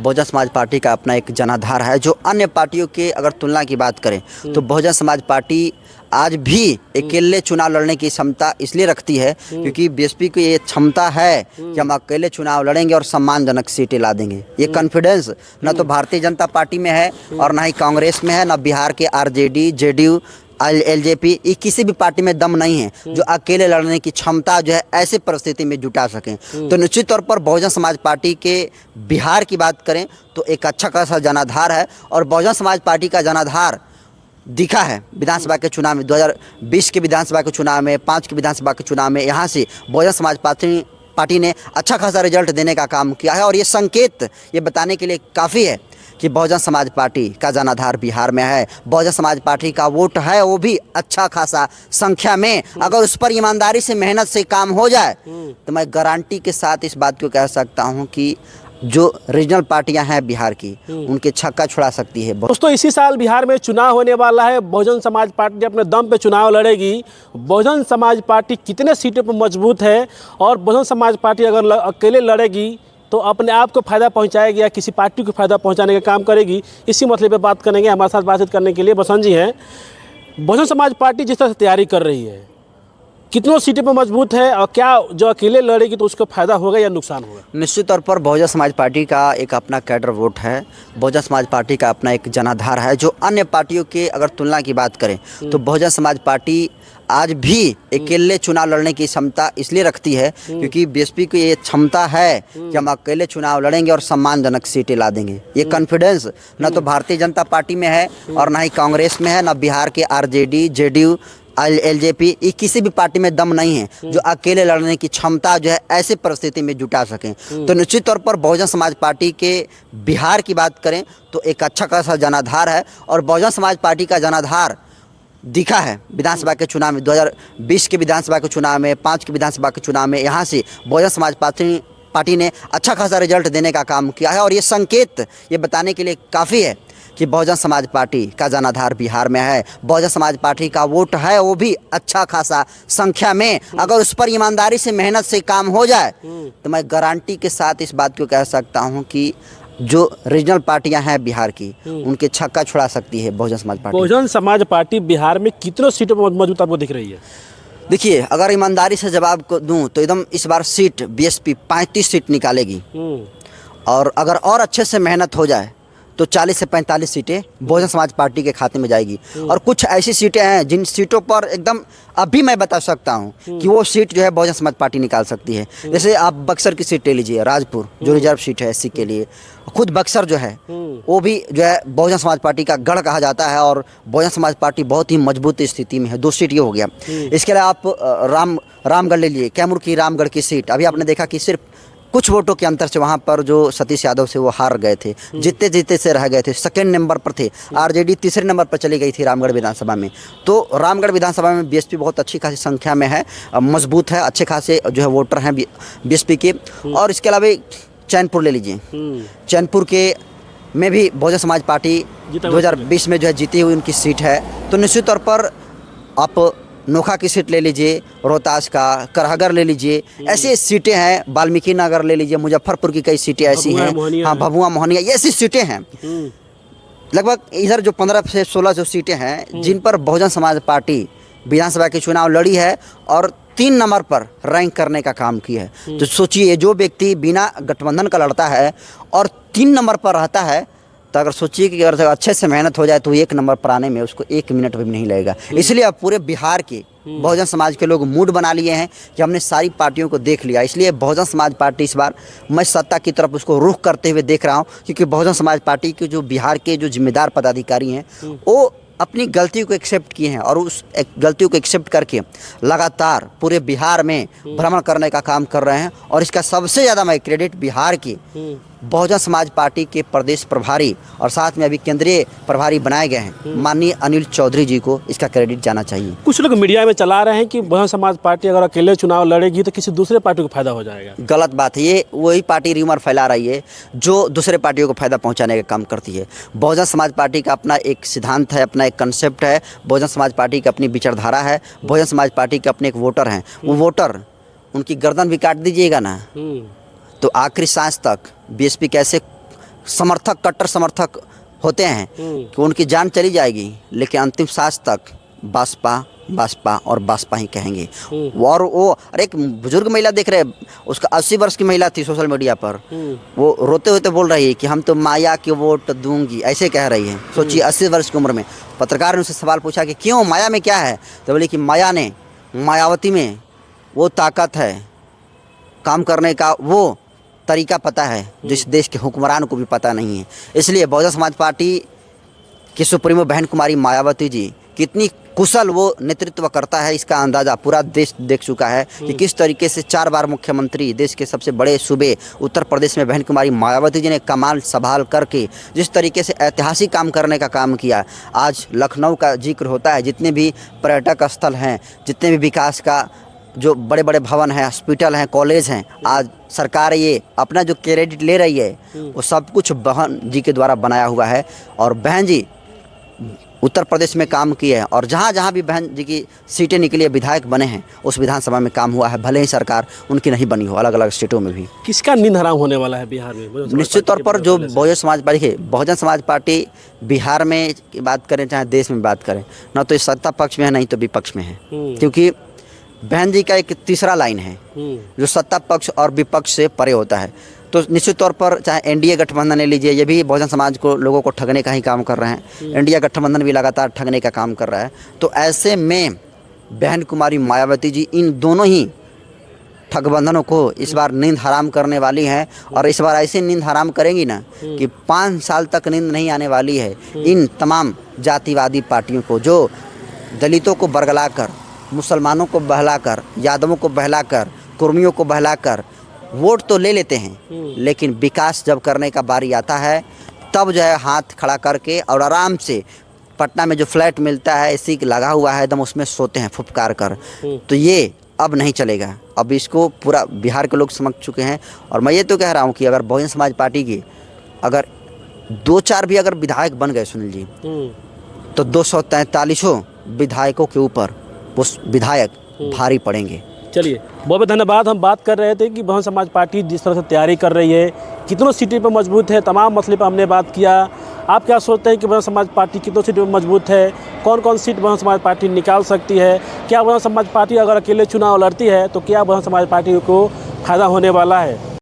Bahujan Samaj party का अपना एक जनाधार है। जो अन्य पार्टियों के अगर तुलना की बात करें तो बहुजन समाज पार्टी आज भी अकेले चुनाव लड़ने की क्षमता इसलिए रखती है क्योंकि बीएसपी की ये क्षमता है कि हम अकेले चुनाव लड़ेंगे और सम्मानजनक सीटें ला देंगे। ये कॉन्फिडेंस न तो भारतीय जनता पार्टी में है और ना ही कांग्रेस में है, ना बिहार के आरजेडी, जेडीयू, एलजेपी, ये किसी भी पार्टी में दम नहीं है जो अकेले लड़ने की क्षमता जो है ऐसे परिस्थिति में जुटा सकें। तो निश्चित तौर पर बहुजन समाज पार्टी के बिहार की बात करें तो एक अच्छा खासा जनाधार है और बहुजन समाज पार्टी का जनाधार दिखा है विधानसभा के चुनाव में, 2020 के विधानसभा के चुनाव में, 5 के विधानसभा के चुनाव में। यहाँ से बहुजन समाज पार्टी ने अच्छा खासा रिजल्ट देने का काम किया है और ये संकेत ये बताने के लिए काफ़ी है कि बहुजन समाज पार्टी का जनाधार बिहार में है। बहुजन समाज पार्टी का वोट है वो भी अच्छा खासा संख्या में। अगर उस पर ईमानदारी से मेहनत से काम हो जाए तो मैं गारंटी के साथ इस बात को कह सकता हूं कि जो रीजनल पार्टियां हैं बिहार की उनके छक्का छुड़ा सकती है। दोस्तों इसी साल बिहार में चुनाव होने वाला है। बहुजन समाज पार्टी अपने दम पे चुनाव लड़ेगी। बहुजन समाज पार्टी कितने सीटों पर मजबूत है और बहुजन समाज पार्टी अगर अकेले लड़ेगी तो अपने आप को फ़ायदा पहुंचाएगी या किसी पार्टी को फ़ायदा पहुंचाने का काम करेगी, इसी मसले पे बात करेंगे। हमारे साथ बातचीत करने के लिए बसंत जी हैं। बहुजन समाज पार्टी जिस तरह से तैयारी कर रही है, कितनों सीटें पर मजबूत है और क्या जो अकेले लड़ेगी तो उसको फ़ायदा होगा या नुकसान होगा? निश्चित तौर पर बहुजन समाज पार्टी का एक अपना कैडर वोट है। बहुजन समाज पार्टी का अपना एक जनाधार है। जो अन्य पार्टियों के अगर तुलना की बात करें तो बहुजन समाज पार्टी आज भी अकेले चुनाव लड़ने की क्षमता इसलिए रखती है क्योंकि बीएसपी की ये क्षमता है कि हम अकेले चुनाव लड़ेंगे और सम्मानजनक सीटें ला देंगे। ये कॉन्फिडेंस न तो भारतीय जनता पार्टी में है और ना ही कांग्रेस में है, ना बिहार के आरजेडी, जेडीयू, एलजेपी, ये किसी भी पार्टी में दम नहीं है जो अकेले लड़ने की क्षमता जो है ऐसे परिस्थिति में जुटा सकें। तो निश्चित तौर पर बहुजन समाज पार्टी के बिहार की बात करें तो एक अच्छा खासा जनाधार है और बहुजन समाज पार्टी का जनाधार दिखा है विधानसभा के चुनाव में, 2020 के विधानसभा के चुनाव में, 5 के विधानसभा के चुनाव में। यहाँ से बहुजन समाज पार्टी ने अच्छा खासा रिजल्ट देने का काम किया है और ये संकेत ये बताने के लिए काफ़ी है कि बहुजन समाज पार्टी का जनाधार बिहार में है। बहुजन समाज पार्टी का वोट है वो भी अच्छा खासा संख्या में। अगर उस पर ईमानदारी से मेहनत से काम हो जाए तो मैं गारंटी के साथ इस बात को कह सकता हूं कि जो रीजनल पार्टियां हैं बिहार की उनके छक्का छुड़ा सकती है बहुजन समाज पार्टी। बहुजन समाज पार्टी बिहार में कितनों सीटों पर मजबूत आपको दिख रही है? देखिए, अगर ईमानदारी से जवाब को दूं तो एकदम इस बार सीट बीएसपी 35 सीट निकालेगी और अगर और अच्छे से मेहनत हो जाए तो 40 से 45 सीटें बहुजन समाज पार्टी के खाते में जाएगी। और कुछ ऐसी सीटें हैं जिन सीटों पर एकदम अभी मैं बता सकता हूं कि वो सीट जो है बहुजन समाज पार्टी निकाल सकती है। जैसे आप बक्सर की सीट ले लीजिए, राजपुर जो रिजर्व सीट है एससी के लिए। खुद बक्सर जो है वो भी जो है बहुजन समाज पार्टी का गढ़ कहा जाता है और बहुजन समाज पार्टी बहुत ही मजबूत स्थिति में है। 2 सीट ये हो गया। इसके अलावा आप रामगढ़ ले लीजिए, कैमूर की रामगढ़ की सीट। अभी आपने देखा कि सिर्फ कुछ वोटों के अंतर से वहाँ पर जो सतीश यादव से वो हार गए थे, जीते से रह गए थे, 2nd नंबर पर थे। आरजेडी 3रे नंबर पर चली गई थी रामगढ़ विधानसभा में। तो रामगढ़ विधानसभा में बीएसपी बहुत अच्छी खासी संख्या में है, मजबूत है, अच्छे खासे जो है वोटर हैं बीएसपी के। और इसके अलावा चैनपुर ले लीजिए, चैनपुर के में भी बहुजन समाज पार्टी 2020 में जो है जीती हुई उनकी सीट है। तो निश्चित तौर पर आप नोखा की सीट ले लीजिए, रोहतास का करहगर ले लीजिए, ऐसी सीटें हैं। वाल्मीकि नगर ले लीजिए, मुजफ्फरपुर की कई सीटें ऐसी हैं, हाँ भभुआ मोहनिया, ये ऐसी सीटें हैं। लगभग इधर जो 15 से 16 जो सीटें हैं जिन पर बहुजन समाज पार्टी विधानसभा के चुनाव लड़ी है और 3 नंबर पर रैंक करने का काम किया है। तो सोचिए, जो व्यक्ति बिना गठबंधन का लड़ता है और 3 नंबर पर रहता है तो अगर सोचिए कि अगर अच्छे से मेहनत हो जाए तो 1 नंबर पर आने में उसको 1 मिनट भी नहीं लगेगा। इसलिए अब पूरे बिहार के बहुजन समाज के लोग मूड बना लिए हैं कि हमने सारी पार्टियों को देख लिया। इसलिए बहुजन समाज पार्टी इस बार मैं सत्ता की तरफ उसको रुख करते हुए देख रहा हूँ, क्योंकि बहुजन समाज पार्टी के जो बिहार के जो जिम्मेदार पदाधिकारी हैं वो अपनी गलती को एक्सेप्ट किए हैं और उस गलती को एक्सेप्ट करके लगातार पूरे बिहार में भ्रमण करने का काम कर रहे हैं। और इसका सबसे ज़्यादा मैं क्रेडिट बिहार की बहुजन समाज पार्टी के प्रदेश प्रभारी और साथ में अभी केंद्रीय प्रभारी बनाए गए हैं माननीय अनिल चौधरी जी को इसका क्रेडिट जाना चाहिए। कुछ लोग मीडिया में चला रहे हैं कि बहुजन समाज पार्टी अगर अकेले चुनाव लड़ेगी तो किसी दूसरे पार्टी को फायदा हो जाएगा। गलत बात है। ये वही पार्टी र्यूमर फैला रही है जो दूसरे पार्टियों को फायदा पहुंचाने का काम करती है। बहुजन समाज पार्टी का अपना एक सिद्धांत है, अपना एक कंसेप्ट है। बहुजन समाज पार्टी की अपनी विचारधारा है। बहुजन समाज पार्टी के अपने एक वोटर हैं। वो वोटर उनकी गर्दन भी काट दीजिएगा ना तो आखिरी सांस तक बीएसपी कैसे समर्थक, कट्टर समर्थक होते हैं कि उनकी जान चली जाएगी, लेकिन अंतिम सांस तक बसपा बसपा और बसपा ही कहेंगे। और वो अरे एक बुजुर्ग महिला देख रहे हैं, उसका 80 वर्ष की महिला थी सोशल मीडिया पर, वो रोते हुए बोल रही है कि हम तो माया की वोट दूंगी, ऐसे कह रही है। सोचिए 80 वर्ष की उम्र में। पत्रकार ने उससे सवाल पूछा कि क्यों, माया में क्या है? तो बोली कि मायावती में वो ताकत है, काम करने का वो तरीका पता है जिस देश के हुक्मरान को भी पता नहीं है। इसलिए बहुजन समाज पार्टी की सुप्रीमो बहन कुमारी मायावती जी कितनी कुशल वो नेतृत्व करता है, इसका अंदाज़ा पूरा देश देख चुका है कि किस तरीके से 4 बार मुख्यमंत्री, देश के सबसे बड़े सूबे उत्तर प्रदेश में बहन कुमारी मायावती जी ने कमाल संभाल करके जिस तरीके से ऐतिहासिक काम करने का काम किया। आज लखनऊ का जिक्र होता है, जितने भी पर्यटक स्थल हैं, जितने भी विकास का जो बड़े बड़े भवन हैं, हॉस्पिटल हैं, कॉलेज हैं, आज सरकार ये अपना जो क्रेडिट ले रही है वो सब कुछ बहन जी के द्वारा बनाया हुआ है। और बहन जी उत्तर प्रदेश में काम किए हैं और जहाँ जहाँ भी बहन जी की सीटें निकली है, विधायक बने हैं, उस विधानसभा में काम हुआ है, भले ही सरकार उनकी नहीं बनी हो अलग अलग स्टेटों में भी। किसका नींद हराम होने वाला है बिहार में? निश्चित तौर पर जो बहुजन समाज पार्टी है, बहुजन समाज पार्टी बिहार में की बात करें चाहे देश में बात करें, ना तो इस सत्ता पक्ष में है नहीं तो विपक्ष में है। क्योंकि बहन जी का एक तीसरा लाइन है जो सत्ता पक्ष और विपक्ष से परे होता है। तो निश्चित तौर पर चाहे एनडीए गठबंधन ले लीजिए, ये भी बहुजन समाज को, लोगों को ठगने का ही काम कर रहे हैं। इंडिया गठबंधन भी लगातार ठगने का काम कर रहा है। तो ऐसे में बहन कुमारी मायावती जी इन दोनों ही ठगबंधनों को इस बार नींद हराम करने वाली हैं। और इस बार ऐसी नींद हराम करेंगी ना कि 5 साल तक नींद नहीं आने वाली है इन तमाम जातिवादी पार्टियों को, जो दलितों को बरगलाकर, मुसलमानों को बहलाकर, यादवों को बहलाकर, कुर्मियों को बहलाकर वोट तो ले लेते हैं, लेकिन विकास जब करने का बारी आता है तब जो है हाथ खड़ा करके और आराम से पटना में जो फ्लैट मिलता है, एसी लगा हुआ है, एकदम उसमें सोते हैं फुफकार कर। तो ये अब नहीं चलेगा। अब इसको पूरा बिहार के लोग समझ चुके हैं। और मैं ये तो कह रहा हूँ कि अगर बहुजन समाज पार्टी की अगर 2-4 भी अगर विधायक बन गए सुनील जी, तो 243 विधायकों के ऊपर वो विधायक भारी पड़ेंगे। चलिए, बहुत बहुत धन्यवाद। हम बात कर रहे थे कि बहुजन समाज पार्टी जिस तरह से तैयारी कर रही है, कितनों सीटें पर मजबूत है, तमाम मसले पर हमने बात किया। आप क्या सोचते हैं कि बहुजन समाज पार्टी कितनों सीटों पर मजबूत है? कौन कौन सीट बहुजन समाज पार्टी निकाल सकती है? क्या बहुजन समाज पार्टी अगर अकेले चुनाव लड़ती है तो क्या बहुजन समाज पार्टी को फायदा होने वाला है?